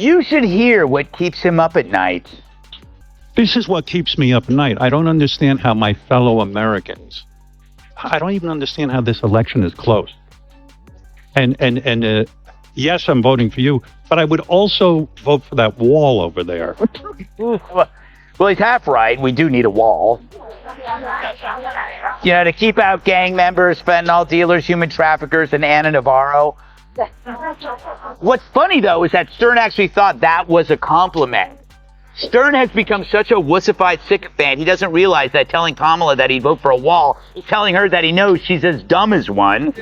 You should hear what keeps him up at night. This is what keeps me up at night. I don't understand how my fellow Americans, I don't even understand how this election is close. And yes, I'm voting for you, but I would also vote for that wall over there. Well, he's half right. We do need a wall. To keep out gang members, fentanyl dealers, human traffickers, and Anna Navarro. What's funny, though, is that Stern actually thought that was a compliment. Stern has become such a wussified sycophant, he doesn't realize that telling Kamala that he'd vote for a wall is telling her that he knows she's as dumb as one.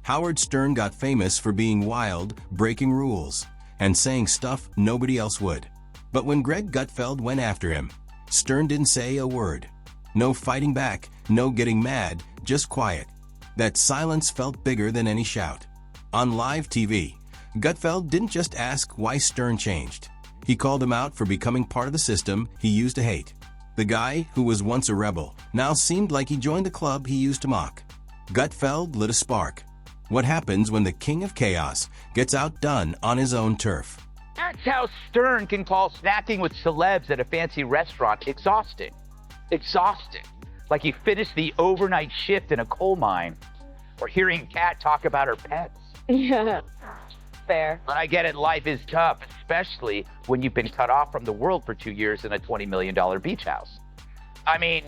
Howard Stern got famous for being wild, breaking rules, and saying stuff nobody else would. But when Greg Gutfeld went after him, Stern didn't say a word. No fighting back, no getting mad, just quiet. That silence felt bigger than any shout. On live TV, Gutfeld didn't just ask why Stern changed. He called him out for becoming part of the system he used to hate. The guy who was once a rebel now seemed like he joined a club he used to mock. Gutfeld lit a spark. What happens when the king of chaos gets outdone on his own turf? That's how Stern can call snacking with celebs at a fancy restaurant exhausting. Exhausting. Like he finished the overnight shift in a coal mine. Or hearing Kat talk about her pets. Yeah, fair. But I get it, life is tough, especially when you've been cut off from the world for 2 years in a $20 million beach house. I mean,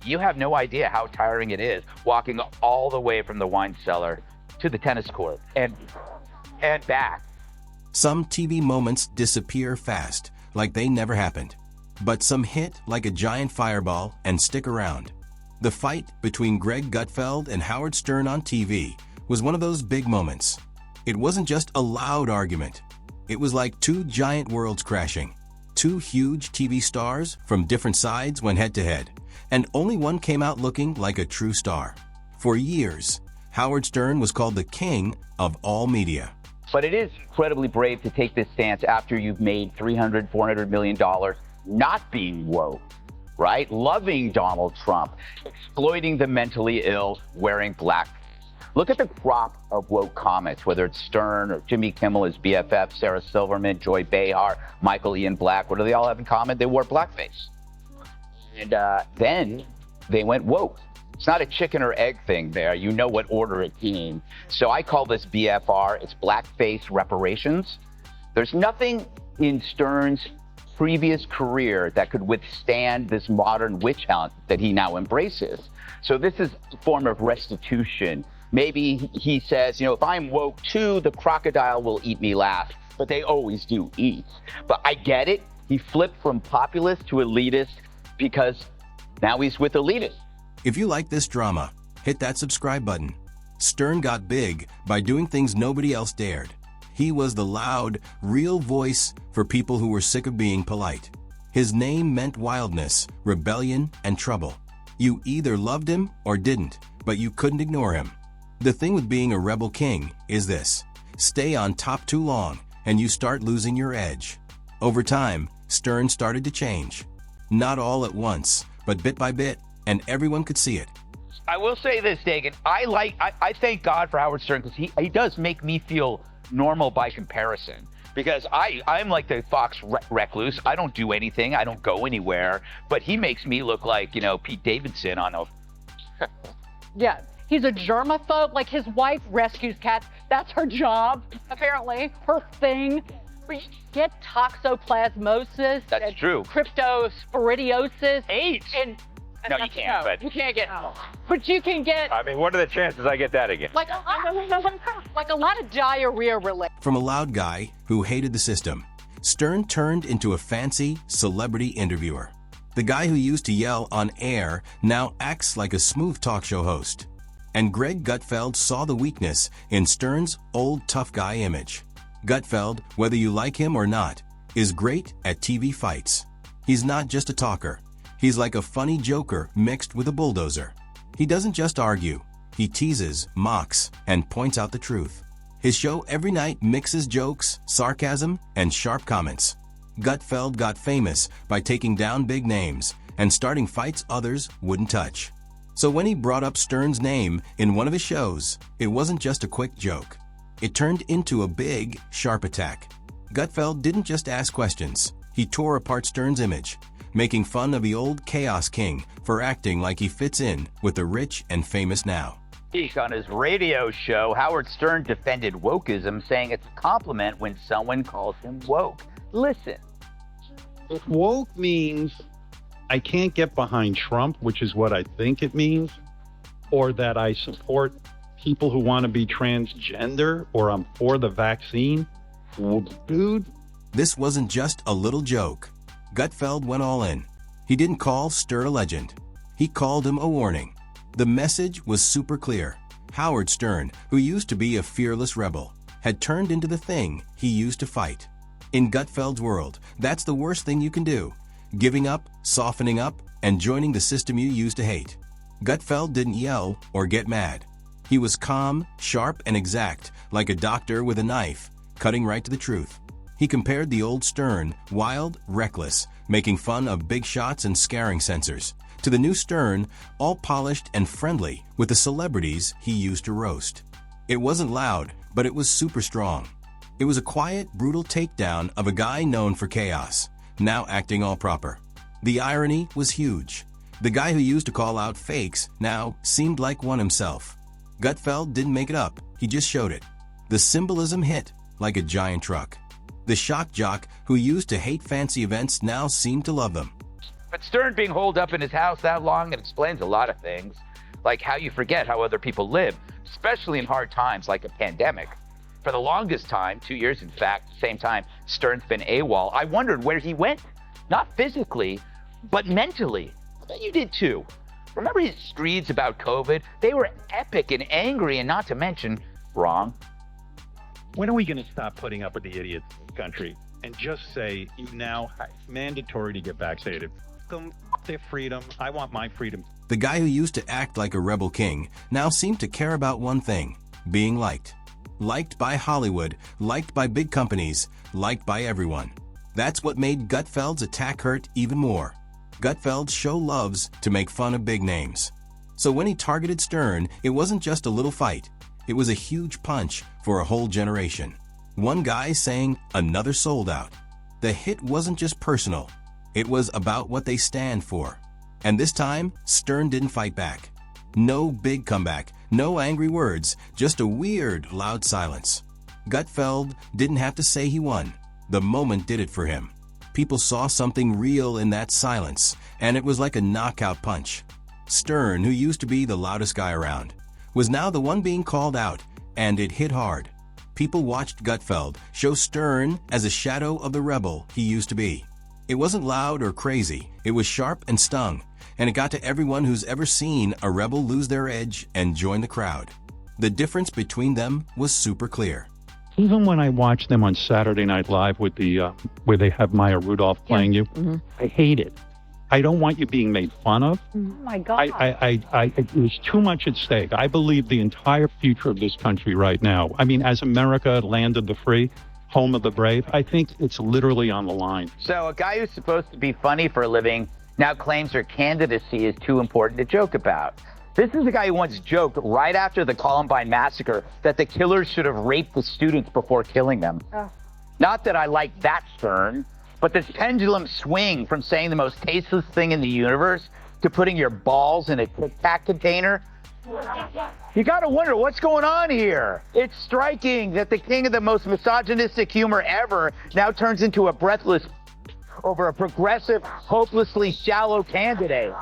you have no idea how tiring it is walking all the way from the wine cellar to the tennis court and back. Some TV moments disappear fast, like they never happened. But some hit like a giant fireball and stick around. The fight between Greg Gutfeld and Howard Stern on TV was one of those big moments. It wasn't just a loud argument. It was like two giant worlds crashing. Two huge TV stars from different sides went head-to-head, and only one came out looking like a true star. For years, Howard Stern was called the king of all media. But it is incredibly brave to take this stance after you've made $300, $400 million not being woke, right? Loving Donald Trump, exploiting the mentally ill, wearing black. Look at the crop of woke comics, whether it's Stern or Jimmy Kimmel, his BFF, Sarah Silverman, Joy Behar, Michael Ian Black. What do they all have in common? They wore blackface. And then they went woke. It's not a chicken or egg thing there. You know what order it came. So I call this BFR. It's blackface reparations. There's nothing in Stern's previous career that could withstand this modern witch hunt that he now embraces. So this is a form of restitution. Maybe he says, if I'm woke too, the crocodile will eat me last. But they always do eat. But I get it. He flipped from populist to elitist because now he's with elitists. If you like this drama, hit that subscribe button. Stern got big by doing things nobody else dared. He was the loud, real voice for people who were sick of being polite. His name meant wildness, rebellion, and trouble. You either loved him or didn't, but you couldn't ignore him. The thing with being a rebel king is this: stay on top too long and you start losing your edge. Over time, Stern started to change. Not all at once, but bit by bit, and everyone could see it. I will say this, Dagan. I thank God for Howard Stern because he does make me feel normal by comparison. Because I'm like the Fox recluse. I don't do anything. I don't go anywhere. But he makes me look like, Pete Davidson on a... Yeah, he's a germaphobe. Like, his wife rescues cats. That's her job, apparently. Her thing. But you get toxoplasmosis. That's true. Cryptosporidiosis. AIDS. No, you can't. But you can't get. But you can get. I mean, what are the chances I get that again? Like a lot of diarrhea related. From a loud guy who hated the system, Stern turned into a fancy celebrity interviewer. The guy who used to yell on air now acts like a smooth talk show host. And Greg Gutfeld saw the weakness in Stern's old tough guy image. Gutfeld, whether you like him or not, is great at TV fights. He's not just a talker. He's like a funny joker mixed with a bulldozer. He doesn't just argue. He teases, mocks, and points out the truth. His show every night mixes jokes, sarcasm, and sharp comments. Gutfeld got famous by taking down big names and starting fights others wouldn't touch. So when he brought up Stern's name in one of his shows, it wasn't just a quick joke. It turned into a big, sharp attack. Gutfeld didn't just ask questions. He tore apart Stern's image, making fun of the old Chaos King for acting like he fits in with the rich and famous now. On his radio show, Howard Stern defended wokeism, saying it's a compliment when someone calls him woke. Listen. If woke means I can't get behind Trump, which is what I think it means, or that I support people who want to be transgender, or I'm for the vaccine, well, dude. This wasn't just a little joke. Gutfeld went all in. He didn't call Stern a legend. He called him a warning. The message was super clear. Howard Stern, who used to be a fearless rebel, had turned into the thing he used to fight. In Gutfeld's world, that's the worst thing you can do. Giving up, softening up, and joining the system you used to hate. Gutfeld didn't yell or get mad. He was calm, sharp, and exact, like a doctor with a knife, cutting right to the truth. He compared the old Stern, wild, reckless, making fun of big shots and scaring censors, to the new Stern, all polished and friendly with the celebrities he used to roast. It wasn't loud, but it was super strong. It was a quiet, brutal takedown of a guy known for chaos, now acting all proper. The irony was huge. The guy who used to call out fakes now seemed like one himself. Gutfeld didn't make it up, he just showed it. The symbolism hit like a giant truck. The shock jock who used to hate fancy events now seemed to love them. But Stern being holed up in his house that long, it explains a lot of things, like how you forget how other people live, especially in hard times like a pandemic. For the longest time, 2 years in fact, same time Stern's been AWOL, I wondered where he went. Not physically, but mentally. I bet you did too. Remember his screeds about COVID? They were epic and angry, and not to mention wrong. When are we going to stop putting up with the idiots in this country and just say, you now have mandatory to get vaccinated? Their freedom. I want my freedom. The guy who used to act like a rebel king now seemed to care about one thing: being liked. Liked by Hollywood, liked by big companies, liked by everyone. That's what made Gutfeld's attack hurt even more. Gutfeld's show loves to make fun of big names. So when he targeted Stern, it wasn't just a little fight. It was a huge punch for a whole generation. One guy saying another sold out. The hit wasn't just personal. It was about what they stand for. And this time, Stern didn't fight back. No big comeback, no angry words, just a weird, loud silence. Gutfeld didn't have to say he won. The moment did it for him. People saw something real in that silence, and it was like a knockout punch. Stern, who used to be the loudest guy around, was now the one being called out, and it hit hard. People watched Gutfeld show Stern as a shadow of the rebel he used to be. It wasn't loud or crazy, it was sharp and stung, and it got to everyone who's ever seen a rebel lose their edge and join the crowd. The difference between them was super clear. Even when I watch them on Saturday Night Live with the where they have Maya Rudolph playing you, I hate it. I don't want you being made fun of. Oh my God. There's too much at stake. I believe the entire future of this country right now, I mean, as America, land of the free, home of the brave, I think it's literally on the line. So a guy who's supposed to be funny for a living now claims her candidacy is too important to joke about. This is a guy who once joked right after the Columbine massacre that the killers should have raped the students before killing them. Not that I like that Stern, but this pendulum swing from saying the most tasteless thing in the universe to putting your balls in a Tic Tac container. You gotta wonder what's going on here. It's striking that the king of the most misogynistic humor ever now turns into a breathless over a progressive, hopelessly shallow candidate.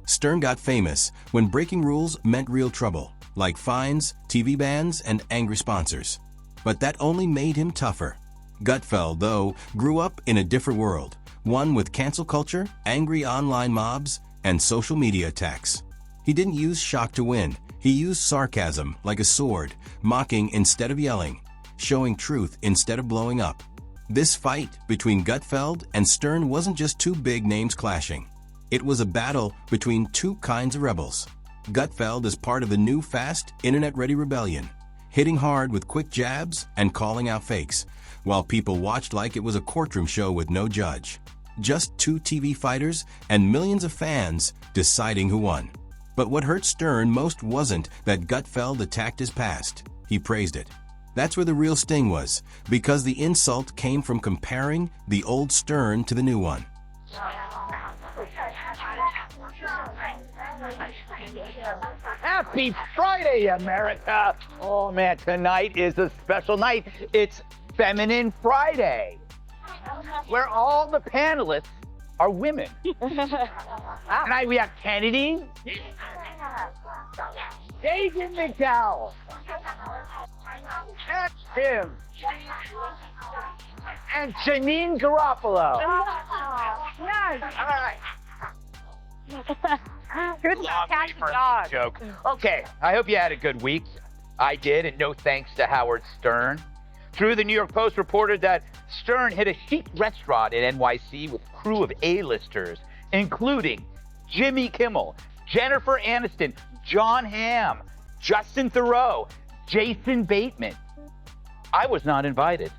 Stern got famous when breaking rules meant real trouble, like fines, TV bans, and angry sponsors. But that only made him tougher. Gutfeld, though, grew up in a different world, one with cancel culture, angry online mobs, and social media attacks. He didn't use shock to win. He used sarcasm like a sword, mocking instead of yelling, showing truth instead of blowing up. This fight between Gutfeld and Stern wasn't just two big names clashing. It was a battle between two kinds of rebels. Gutfeld is part of the new fast, internet-ready rebellion, hitting hard with quick jabs and calling out fakes, while people watched like it was a courtroom show with no judge. Just two TV fighters and millions of fans deciding who won. But what hurt Stern most wasn't that Gutfeld attacked his past. He praised it. That's where the real sting was, because the insult came from comparing the old Stern to the new one. Happy Friday, America! Oh man, tonight is a special night. It's Feminine Friday, where all the panelists are women. Tonight we have Kennedy, David McDowell, and Tim, and Janine Garofalo. Yes. All right. Good Long joke. Okay, I hope you had a good week. I did, and no thanks to Howard Stern. True, the New York Post reported that Stern hit a chic restaurant in NYC with a crew of A-listers, including Jimmy Kimmel, Jennifer Aniston, John Hamm, Justin Theroux, Jason Bateman. I was not invited.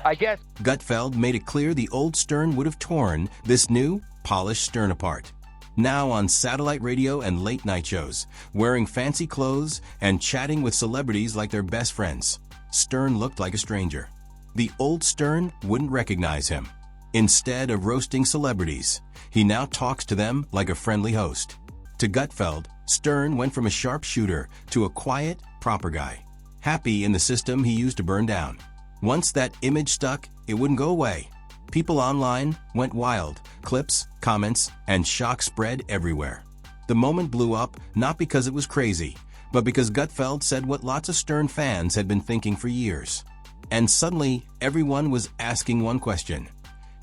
I guess Gutfeld made it clear the old Stern would have torn this new, polished Stern apart. Now on satellite radio and late night shows, wearing fancy clothes and chatting with celebrities like their best friends, Stern looked like a stranger. The old Stern wouldn't recognize him. Instead of roasting celebrities, he now talks to them like a friendly host. To Gutfeld, Stern went from a sharpshooter to a quiet, proper guy, happy in the system he used to burn down. Once that image stuck, it wouldn't go away. People online went wild. Clips, comments, and shock spread everywhere. The moment blew up not because it was crazy, but because Gutfeld said what lots of Stern fans had been thinking for years. And suddenly, everyone was asking one question.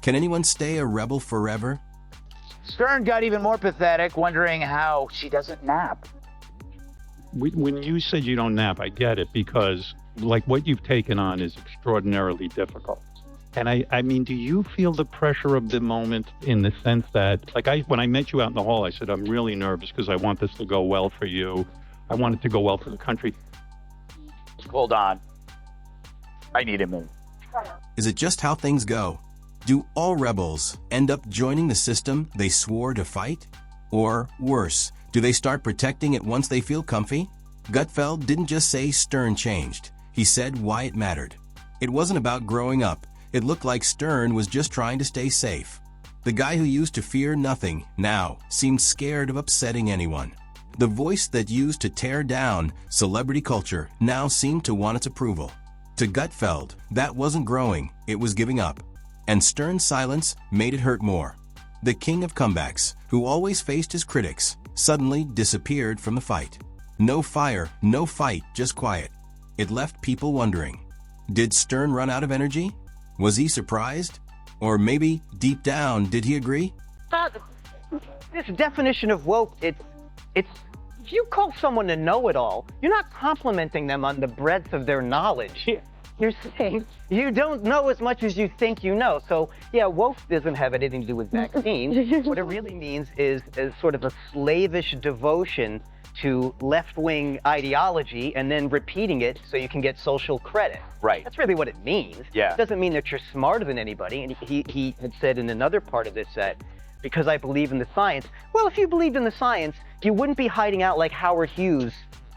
Can anyone stay a rebel forever? Stern got even more pathetic, wondering how she doesn't nap. When you said you don't nap, I get it, because like what you've taken on is extraordinarily difficult. And I mean, do you feel the pressure of the moment in the sense that, like, when I met you out in the hall, I said, I'm really nervous because I want this to go well for you. I want it to go well for the country. Hold on. I need a minute. Is it just how things go? Do all rebels end up joining the system they swore to fight? Or worse, do they start protecting it once they feel comfy? Gutfeld didn't just say Stern changed. He said why it mattered. It wasn't about growing up. It looked like Stern was just trying to stay safe. The guy who used to fear nothing now seemed scared of upsetting anyone. The voice that used to tear down celebrity culture now seemed to want its approval. To Gutfeld, that wasn't growing, it was giving up. And Stern's silence made it hurt more. The king of comebacks, who always faced his critics, suddenly disappeared from the fight. No fire, no fight, just quiet. It left people wondering, did Stern run out of energy? Was he surprised? Or maybe, deep down, did he agree? This definition of woke, it's if you call someone a know-it-all, you're not complimenting them on the breadth of their knowledge. You're saying you don't know as much as you think you know. So, yeah, woke doesn't have anything to do with vaccines. What it really means is sort of a slavish devotion to left-wing ideology and then repeating it so you can get social credit. Right. That's really what it means. Yeah. It doesn't mean that you're smarter than anybody. And he had said in another part of this that, because I believe in the science, well, if you believed in the science, you wouldn't be hiding out like Howard Hughes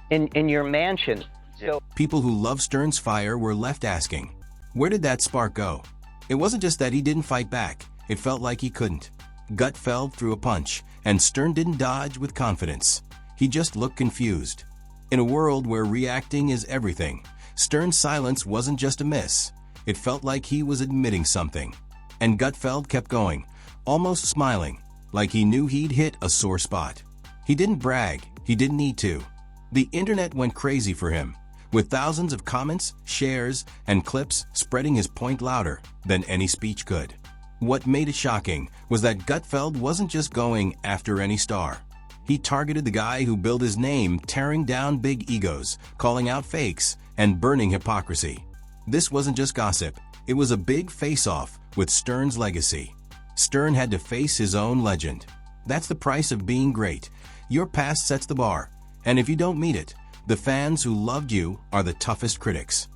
in your mansion. So People who love Stern's fire were left asking, where did that spark go? It wasn't just that he didn't fight back. It felt like he couldn't. Gutfeld threw a punch, and Stern didn't dodge with confidence. He just looked confused. In a world where reacting is everything, Stern's silence wasn't just a miss. It felt like he was admitting something. And Gutfeld kept going, almost smiling, like he knew he'd hit a sore spot. He didn't brag. He didn't need to. The internet went crazy for him, with thousands of comments, shares, and clips spreading his point louder than any speech could. What made it shocking was that Gutfeld wasn't just going after any star. He targeted the guy who built his name tearing down big egos, calling out fakes, and burning hypocrisy. This wasn't just gossip. It was a big face-off with Stern's legacy. Stern had to face his own legend. That's the price of being great. Your past sets the bar, and if you don't meet it, the fans who loved you are the toughest critics.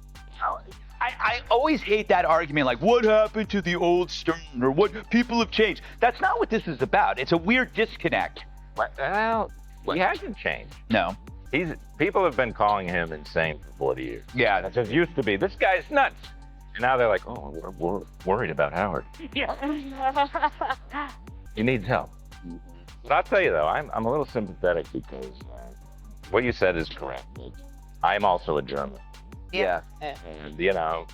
I always hate that argument, like, what happened to the old Stern, or what people have changed. That's not what this is about. It's a weird disconnect. Well, he hasn't changed. No. People have been calling him insane for 40 years. Yeah, It just used to be, this guy's nuts. And now they're like, oh, we're worried about Howard. He needs help. But I'll tell you though, I'm a little sympathetic because what you said is correct. I'm also a German. yeah. And, you know,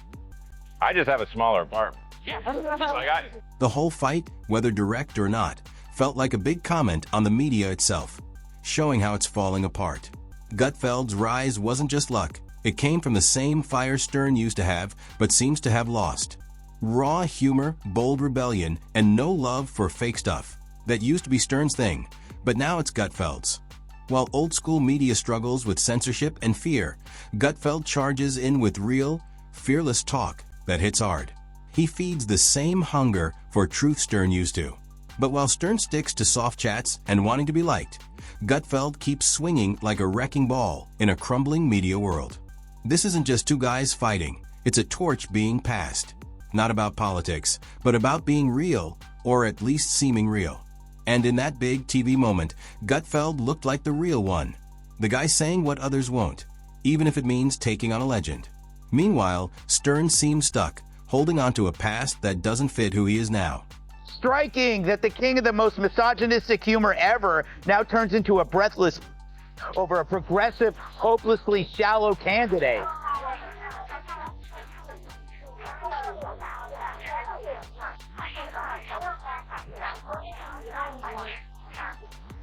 I just have a smaller apartment. Like The whole fight, whether direct or not, felt like a big comment on the media itself, showing how it's falling apart. Gutfeld's rise wasn't just luck. It came from the same fire Stern used to have, but seems to have lost. Raw humor, bold rebellion, and no love for fake stuff. That used to be Stern's thing, but now it's Gutfeld's. While old-school media struggles with censorship and fear, Gutfeld charges in with real, fearless talk that hits hard. He feeds the same hunger for truth Stern used to. But while Stern sticks to soft chats and wanting to be liked, Gutfeld keeps swinging like a wrecking ball in a crumbling media world. This isn't just two guys fighting, it's a torch being passed. Not about politics, but about being real, or at least seeming real. And in that big TV moment, Gutfeld looked like the real one. The guy saying what others won't, even if it means taking on a legend. Meanwhile, Stern seems stuck, holding on to a past that doesn't fit who he is now. Striking that the king of the most misogynistic humor ever now turns into a breathless over a progressive, hopelessly shallow candidate.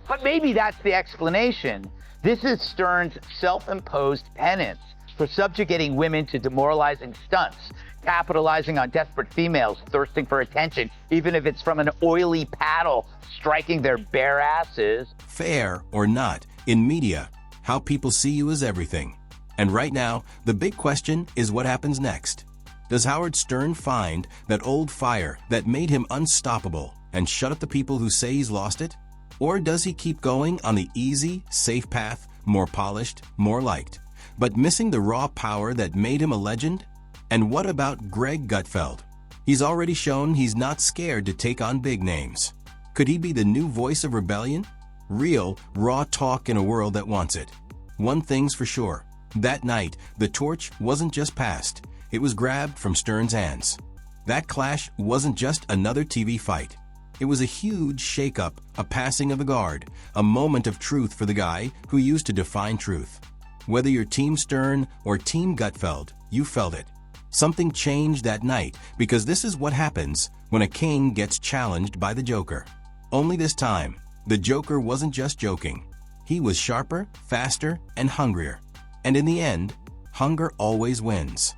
But maybe that's the explanation. This is Stern's self-imposed penance for subjugating women to demoralizing stunts, capitalizing on desperate females thirsting for attention, even if it's from an oily paddle striking their bare asses. Fair or not, in media, how people see you is everything. And right now, the big question is what happens next. Does Howard Stern find that old fire that made him unstoppable and shut up the people who say he's lost it? Or does he keep going on the easy, safe path, more polished, more liked, but missing the raw power that made him a legend? And what about Greg Gutfeld? He's already shown he's not scared to take on big names. Could he be the new voice of rebellion? Real, raw talk in a world that wants it. One thing's for sure. That night, the torch wasn't just passed. It was grabbed from Stern's hands. That clash wasn't just another TV fight. It was a huge shakeup, a passing of the guard, a moment of truth for the guy who used to define truth. Whether you're Team Stern or Team Gutfeld, you felt it. Something changed that night because this is what happens when a king gets challenged by the Joker. Only this time, the Joker wasn't just joking. He was sharper, faster, and hungrier. And in the end, hunger always wins.